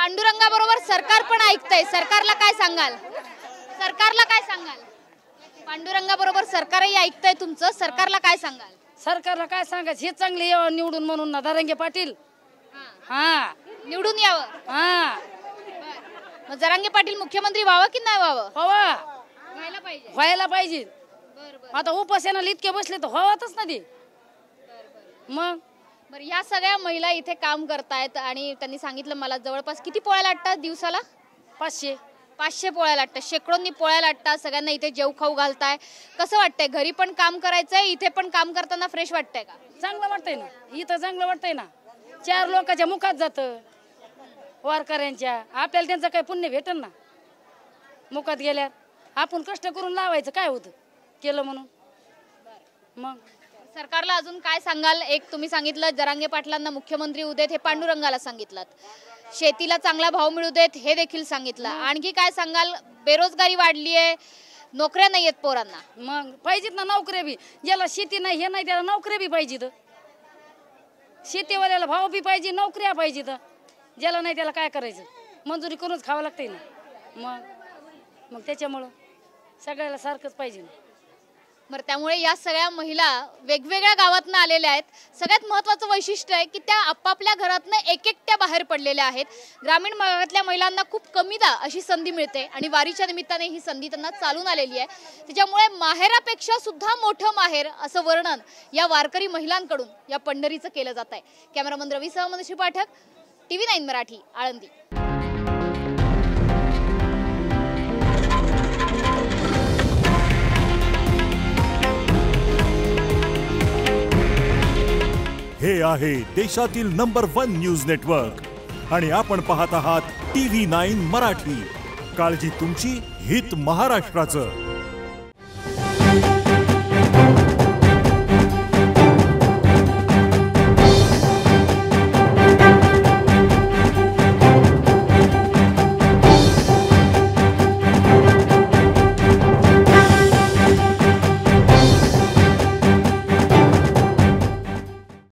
पांडुरंगाबरोबर सरकार पण ऐकतंय, सरकारला काय सांगाल? सरकारला काय सांगाल? पांडुरंगाबरोबर सरकारही ऐकतंय तुमचं, सरकारला काय सांगाल? सरकारला काय सांगायचं, हे चांगले यावं निवडून म्हणून ना जरांगे पाटील. हा निवडून यावं. हा मग जरांगे पाटील मुख्यमंत्री व्हावं की नाही व्हावं? व्हायला पाहिजे. व्हायला पाहिजे. आता उपासनाला इतके बसले तर व्हावतच ना ते. मग बरं, या सगळ्या महिला इथे काम करतायत आणि त्यांनी सांगितलं मला जवळपास किती पोळ्या लाटतात दिवसाला? 500 पोळ्या लाटतात, शेकडोंनी पोळ्या लाटतात, सगळ्यांना इथे जेव खाऊ घालताय. कसं वाटतंय? घरी पण काम करायचंय, इथे पण काम करताना फ्रेश वाटतंय का? चांगलं वाटतंय ना, इथं चांगलं वाटतंय ना. 4 लोकांच्या मुखात जातं वारकऱ्यांच्या, आपल्याला त्यांचं काही पुण्य भेटन ना. मुखात गेल्यावर आपण कष्ट करून लावायचं, काय होतं केलं म्हणून. मग सरकारला अजून काय सांगाल? एक तुम्ही सांगितलं जरांगे पाटलांना मुख्यमंत्री होऊ देत, हे पांडुरंगाला सांगितलं. शेतीला चांगला भाव मिळू देत, हे देखील सांगितलं. आणखी काय सांगाल? बेरोजगारी वाढली आहे, नोकऱ्या नाही आहेत पोरांना. मग पाहिजेत ना नोकऱ्या बी. ज्याला शेती नाही हे नाही त्याला नोकऱ्या बी पाहिजेत. शेतीवाल्याला भाव बी पाहिजे, नोकऱ्या पाहिजेत. ज्याला नाही त्याला काय करायचं, मंजुरी करूनच खावं लागतंय ना. मग त्याच्यामुळं सगळ्याला सारखंच पाहिजे ना. बरं, त्यामुळे या सगळ्या महिला वेगवेगळ्या गावातनं आलेल्या आहेत. सगळ्यात महत्त्वाचं वैशिष्ट्य आहे की त्या आपापल्या घरातनं एकट्या बाहेर पडलेल्या आहेत. ग्रामीण भागातल्या महिलांना खूप कमीदा अशी संधी मिळते आणि वारीच्या निमित्ताने ही संधी त्यांना चालून आलेली आहे. त्याच्यामुळे माहेरापेक्षा सुद्धा मोठं माहेर असं वर्णन या वारकरी महिलांकडून या पंढरीचं केलं जात आहे. कॅमेरामन रवीसह मनश्री पाठक, TV9 मराठी, आळंदी. हे आहे देशातील नंबर 1 न्यूज नेटवर्क आणि आपण पाहत आहात TV9 मराठी. काळजी तुमची, हित महाराष्ट्राचं.